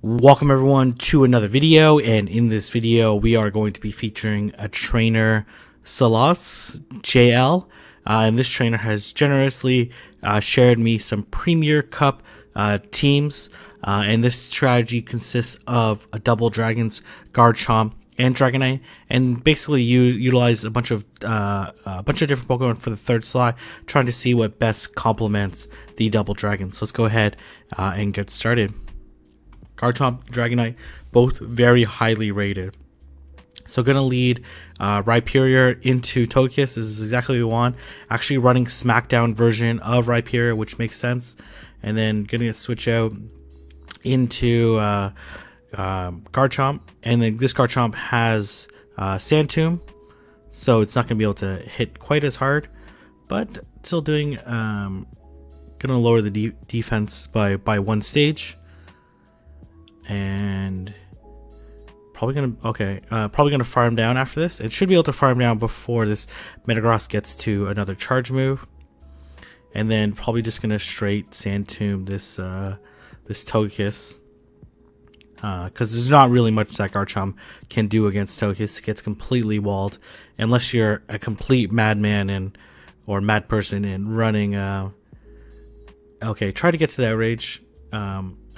Welcome everyone to another video, and in this video we are going to be featuring a trainer, Salas JL, and this trainer has generously shared me some Premier Cup teams, and this strategy consists of a double dragons, Garchomp, and Dragonite, and basically you utilize a bunch of different Pokemon for the third slot, trying to see what best complements the double dragons. So let's go ahead and get started. Garchomp, Dragonite, both very highly rated. So gonna lead Rhyperior into Togekiss. This is exactly what we want. Actually running Smackdown version of Rhyperior, which makes sense. And then gonna switch out into Garchomp. And then this Garchomp has Sand Tomb, so it's not gonna be able to hit quite as hard, but still doing gonna lower the defense by one stage. And probably gonna farm down after this. It should be able to farm down before this Metagross gets to another charge move, and then probably just gonna straight Sand Tomb this Togekiss, because there's not really much that Garchomp can do against Togekiss. It gets completely walled unless you're a complete madman or mad person and running. Okay, try to get to that rage.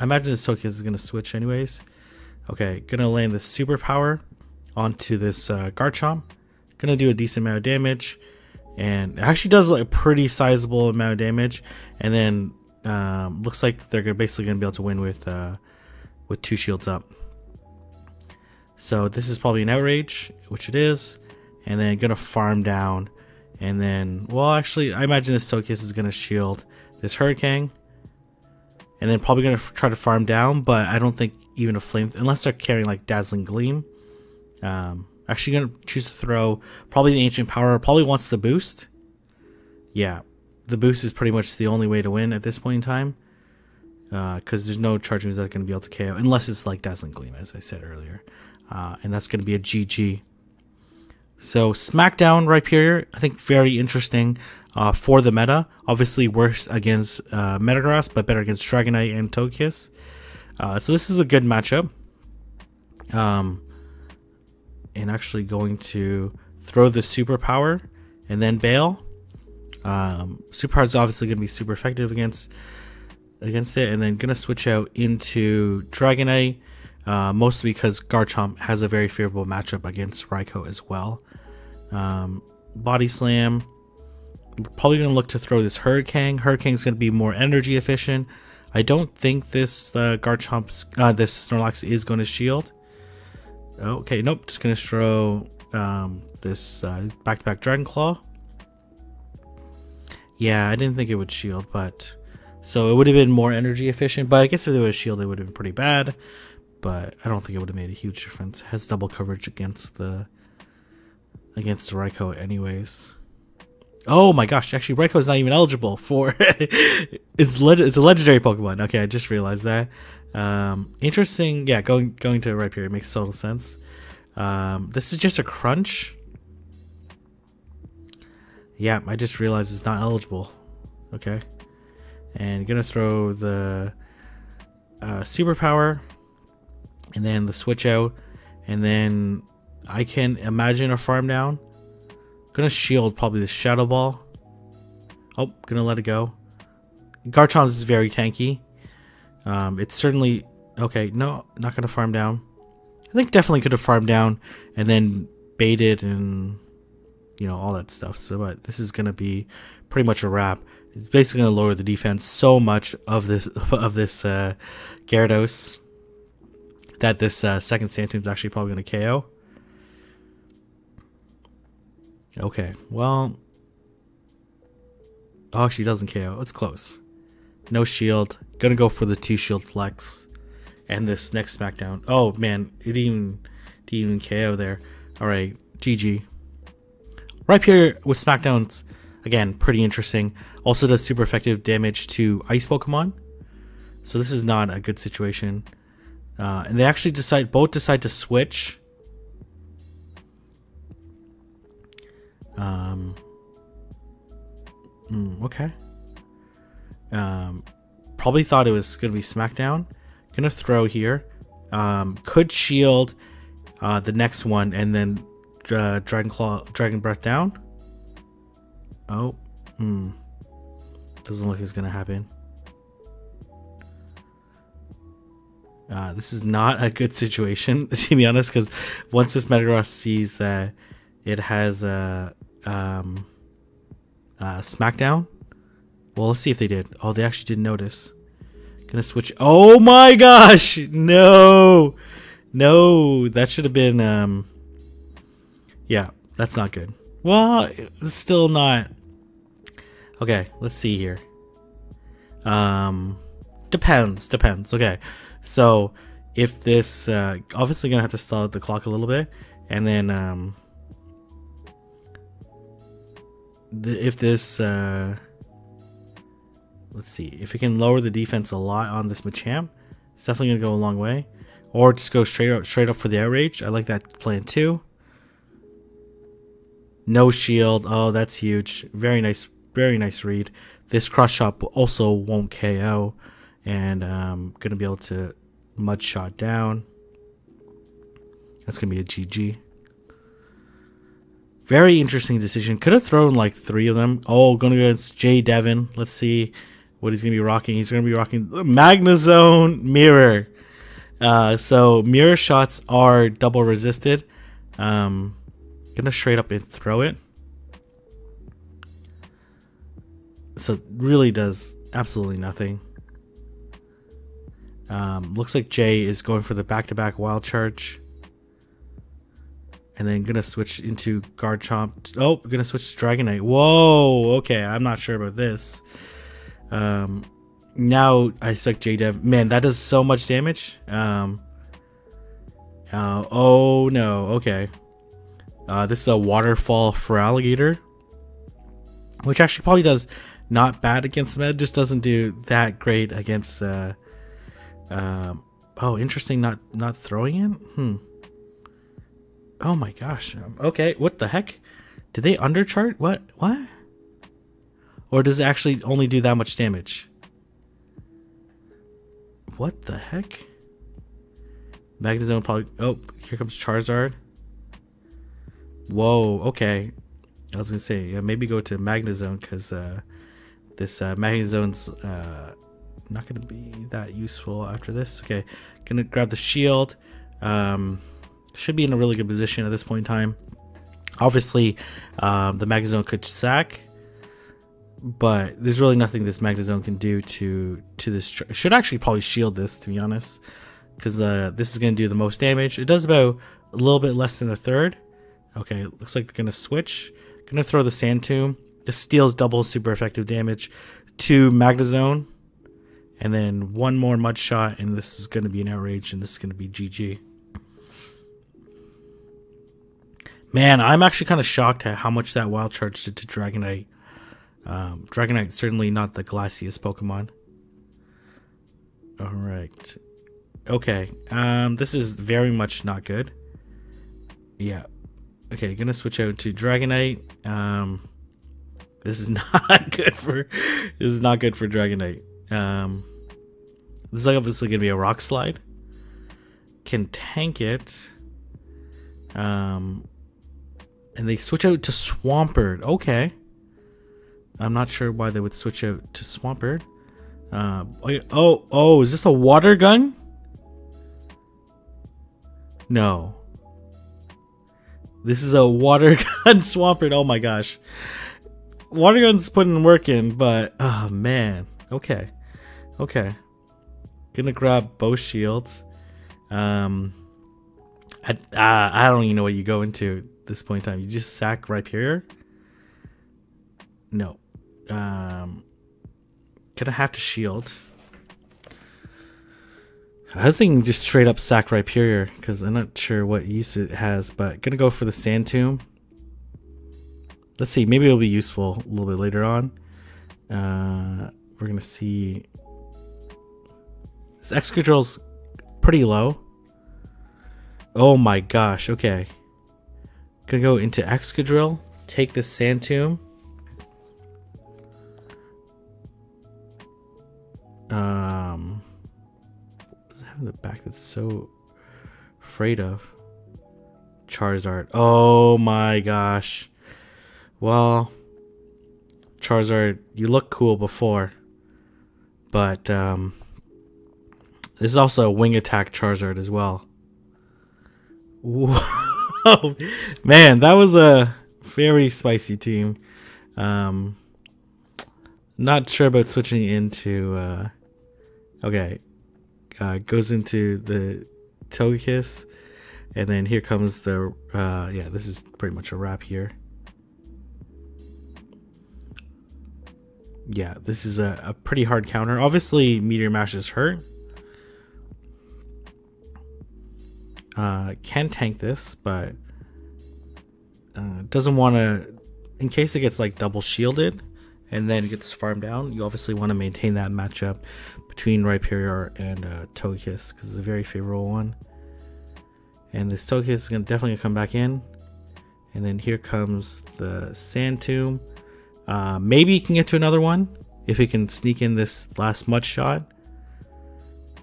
I imagine this Togekiss is going to switch anyways. Okay, going to land the superpower onto this Garchomp. Going to do a decent amount of damage. And it actually does like a pretty sizable amount of damage. And then looks like they're basically going to be able to win with 2 shields up. So this is probably an outrage, which it is. And then going to farm down. And then, well, actually, I imagine this Togekiss is going to shield this Hurricane. And then probably going to try to farm down, but I don't think even a flame, unless they're carrying like Dazzling Gleam. Actually going to choose to throw probably the Ancient Power. Probably wants the boost. Yeah, the boost is pretty much the only way to win at this point in time. Because there's no charge moves that are going to be able to KO, unless it's like Dazzling Gleam, as I said earlier. And that's going to be a GG. So Smackdown Rhyperior, I think very interesting for the meta. Obviously worse against Metagross, but better against Dragonite and Togekiss. So this is a good matchup. And actually going to throw the superpower and then bail. Superpower is obviously going to be super effective against it, and then going to switch out into Dragonite. Mostly because Garchomp has a very favorable matchup against Raikou as well. Body Slam. Probably going to look to throw this Hurricane. Hurricane's going to be more energy efficient. I don't think this Garchomp's this Snorlax is going to shield. Okay, nope. Just going to throw this back-to-back Dragon Claw. Yeah, I didn't think it would shield, but so it would have been more energy efficient. But I guess if it was shield, it would have been pretty bad. But I don't think it would have made a huge difference. It has double coverage against the Raikou anyways. Oh my gosh, actually Raikou is not even eligible for it's a legendary Pokemon. Okay, I just realized that. Interesting. Yeah, going to Rhyperior makes total sense. This is just a crunch. Yeah, I just realized it's not eligible. Okay. And gonna throw the superpower. And then the switch out, and then I can imagine a farm down. Gonna shield probably the Shadow Ball. Oh, gonna let it go. Garchomp is very tanky. It's certainly okay. No, not gonna farm down. I think definitely could have farmed down and then baited and all that stuff. So, but this is gonna be pretty much a wrap. It's basically gonna lower the defense so much of this Gyarados, that this second Sand Tomb is actually probably going to KO. Okay, well, oh, she doesn't KO. It's close. No shield. Gonna go for the 2 shield flex, and this next Smackdown. Oh man, it didn't even KO there. All right, GG. Right here with Smackdowns, again, pretty interesting. Also does super effective damage to Ice Pokemon, so this is not a good situation. And they actually both decide to switch. Okay. Probably thought it was going to be Smackdown. Gonna throw here. Could shield the next one and then Dragon Breath down. Oh, doesn't look like it's gonna happen. This is not a good situation, to be honest, because once this Metagross sees that it has a Smackdown, well, let's see if they did. Oh, they actually didn't notice. Gonna switch. Oh my gosh, no, that should have been yeah, that's not good. Well, it's still not. Okay, let's see here. Depends. Okay, so if this obviously gonna have to stall the clock a little bit, and then if this let's see if it can lower the defense a lot on this Machamp, it's definitely gonna go a long way. Or just go straight up for the outrage. I like that plan too. No shield. Oh, that's huge. Very nice read. This cross shot also won't KO, and gonna be able to mud shot down. That's gonna be a GG. Very interesting decision. Could have thrown like 3 of them. Oh, gonna go against Jay Devin. Let's see what he's gonna be rocking. He's gonna be rocking the Magnezone Mirror. So mirror shots are double resisted. Gonna straight up and throw it. So it really does absolutely nothing. Looks like Jay is going for the back-to-back wild charge. And then gonna switch into Garchomp. Oh, gonna switch to Dragonite. Whoa, okay, I'm not sure about this. Now I expect J-Dev. Man, that does so much damage. Oh no, okay. This is a Waterfall for Alligator, which actually probably does not bad against Med, just doesn't do that great against oh, interesting, not throwing it. Oh my gosh. Okay, what the heck? Did they underchart? What? Or does it actually only do that much damage? What the heck? Magnezone probably. Oh, here comes Charizard. Whoa, okay. I was gonna say, yeah, maybe go to Magnezone, because this Magnezone's not gonna be that useful after this. Okay, gonna grab the shield. Should be in a really good position at this point in time. Obviously, the Magnezone could sack, but there's really nothing this Magnezone can do to this. Should actually probably shield this, to be honest, because this is going to do the most damage. It does about a little bit less than a third. Okay, looks like they're going to switch. Going to throw the Sand Tomb. This steals double super effective damage to Magnezone, and then one more Mud Shot, and this is going to be an outrage, and this is going to be GG. Man, I'm actually kind of shocked at how much that Wild Charge did to Dragonite. Dragonite certainly not the glassiest Pokemon. Alright. Okay. This is very much not good. Yeah. Okay, gonna switch out to Dragonite. This is not good for Dragonite. This is obviously gonna be a Rock Slide. Can tank it. And they switch out to Swampert. Okay. I'm not sure why they would switch out to Swampert. Oh, is this a water gun? No. This is a water gun Swampert. Oh my gosh. Water gun's putting work in, but oh man. Okay. Gonna grab both shields. I don't even know what you go into at this point in time. You just sack Rhyperior? No. Gonna have to shield. I was thinking just straight up sack Rhyperior, because I'm not sure what use it has, but gonna go for the Sand Tomb. Let's see, maybe it'll be useful a little bit later on. We're gonna see. This Excadrill's pretty low. Oh my gosh, okay. Gonna go into Excadrill, take this Sand Tomb. What's having the back that's so afraid of? Charizard. Oh my gosh. Well, Charizard, you look cool before, but this is also a wing attack Charizard as well. Whoa, man, that was a very spicy team. Not sure about switching into. Okay, goes into the Togekiss, and then here comes the. Yeah, this is pretty much a wrap here. Yeah, this is a pretty hard counter. Obviously, Meteor Mash is hurt. Can tank this, but doesn't want to, in case it gets like double shielded and then gets farmed down, you obviously want to maintain that matchup between Rhyperior and Togekiss, because it's a very favorable one. And this Togekiss is definitely gonna come back in, and then here comes the Sand Tomb. Maybe he can get to another one if he can sneak in this last Mud Shot.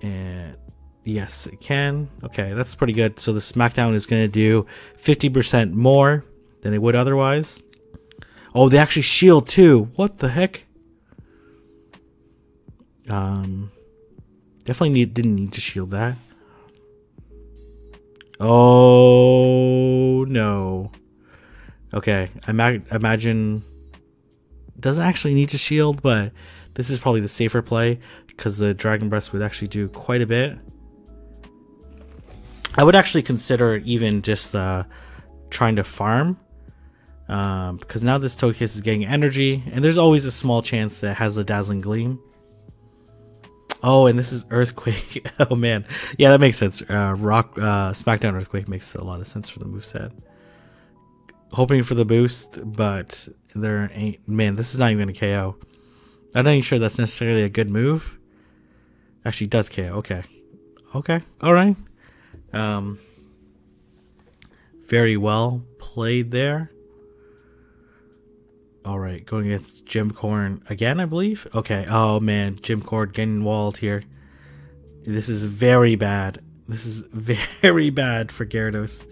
And yes, it can. Okay, that's pretty good. So the Smackdown is going to do 50% more than it would otherwise. Oh, they actually shield too. What the heck? Definitely didn't need to shield that. Oh no. Okay, imagine doesn't actually need to shield, but this is probably the safer play because the Dragon Breath would actually do quite a bit. I would actually consider even just trying to farm, because now this Togekiss is getting energy, and there's always a small chance that it has a Dazzling Gleam. Oh, and this is Earthquake. Oh man, yeah, that makes sense. Smackdown Earthquake makes a lot of sense for the moveset. Hoping for the boost, but there ain't. Man, this is not even gonna KO. I'm not even sure that's necessarily a good move. Actually, it does KO. Okay, okay, all right. Very well played there. All right, going against Gymcorn again, I believe. Okay. Oh man, Gymcorn getting walled here. This is very bad. This is very bad for Gyarados.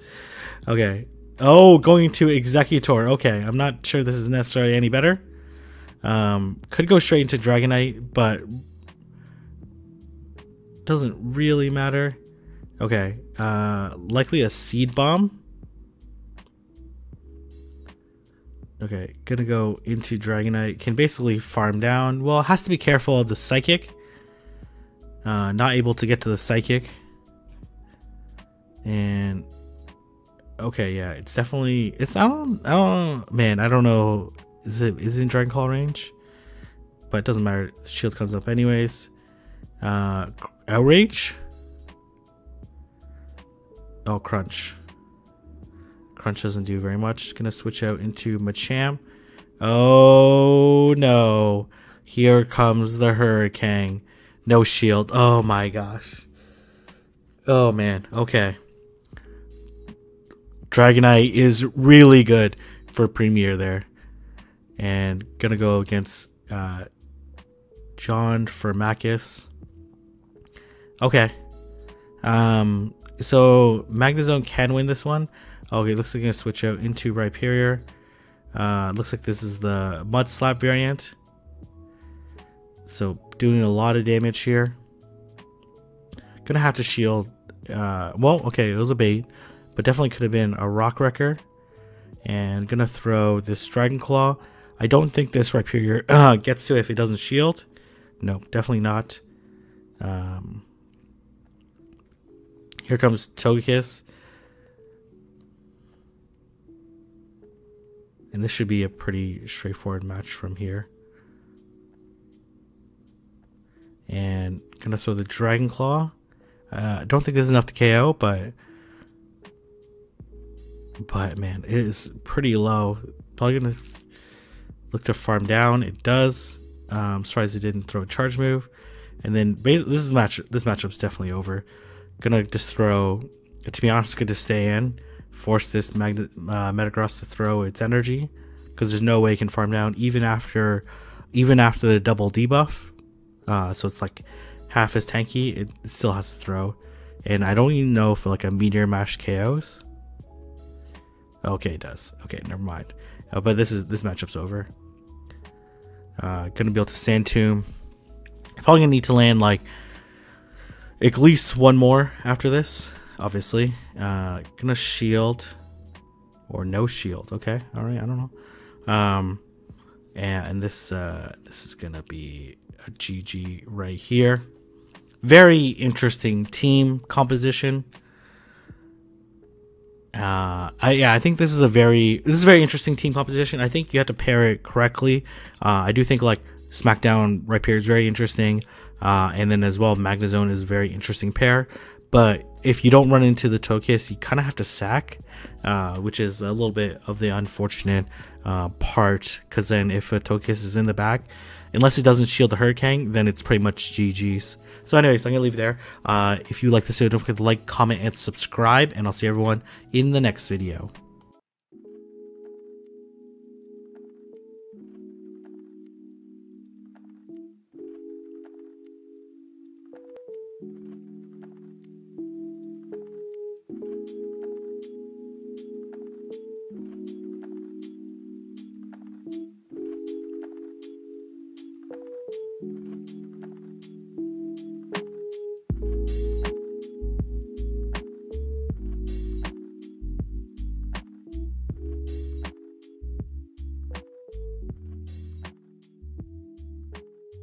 Okay. Oh, going to Executor. Okay, I'm not sure this is necessarily any better. Could go straight into Dragonite, but doesn't really matter. Okay, likely a Seed Bomb. Okay, gonna go into Dragonite. Can basically farm down. Well, it has to be careful of the Psychic. Not able to get to the Psychic. And okay, yeah, it's definitely, it's, I don't know. Is it in Dragon Claw range? But it doesn't matter. The shield comes up anyways. Outrage. Oh, Crunch. Crunch doesn't do very much. Just gonna switch out into Machamp. Oh no. Here comes the Hurricane. No shield. Oh my gosh. Oh man. Okay. Dragonite is really good for Premier there. And gonna go against John Firmakis. Okay. So Magnezone can win this one. Okay, looks like I'm gonna switch out into Rhyperior. Looks like this is the Mud Slap variant. So doing a lot of damage here. Gonna have to shield. Well, okay, it was a bait, but definitely could have been a Rock Wrecker. And gonna throw this Dragon Claw. I don't think this Rhyperior gets to it if it doesn't shield. No, definitely not. Here comes Togekiss. And this should be a pretty straightforward match from here. And gonna throw the Dragon Claw. I don't think this is enough to KO, but man, it is pretty low. Probably gonna look to farm down. It does. Surprised it didn't throw a charge move. And then this matchup's definitely over. Gonna just throw. To be honest, good to stay in. Force this Metagross to throw its energy, because there's no way it can farm down even after the double debuff. So it's like half as tanky. It still has to throw. and I don't even know if like a Meteor Mash KOs. Okay, it does. Okay, never mind. But this matchup's over. Gonna be able to Sand Tomb. Probably gonna need to land like at least one more after this, obviously. Gonna shield or no shield. Okay, all right. I don't know. And this is gonna be a GG right here. Very interesting team composition. I think this is a very interesting team composition. I think you have to pair it correctly. I do think like SmackDown right here is very interesting, and then as well Magnezone is a very interesting pair. But if you don't run into the Togekiss, you kind of have to sack, which is a little bit of the unfortunate part. Because then if a Togekiss is in the back, unless it doesn't shield the Hurricane, then it's pretty much GG's. So anyways, I'm going to leave it there. If you like this video, don't forget to like, comment, and subscribe. And I'll see everyone in the next video.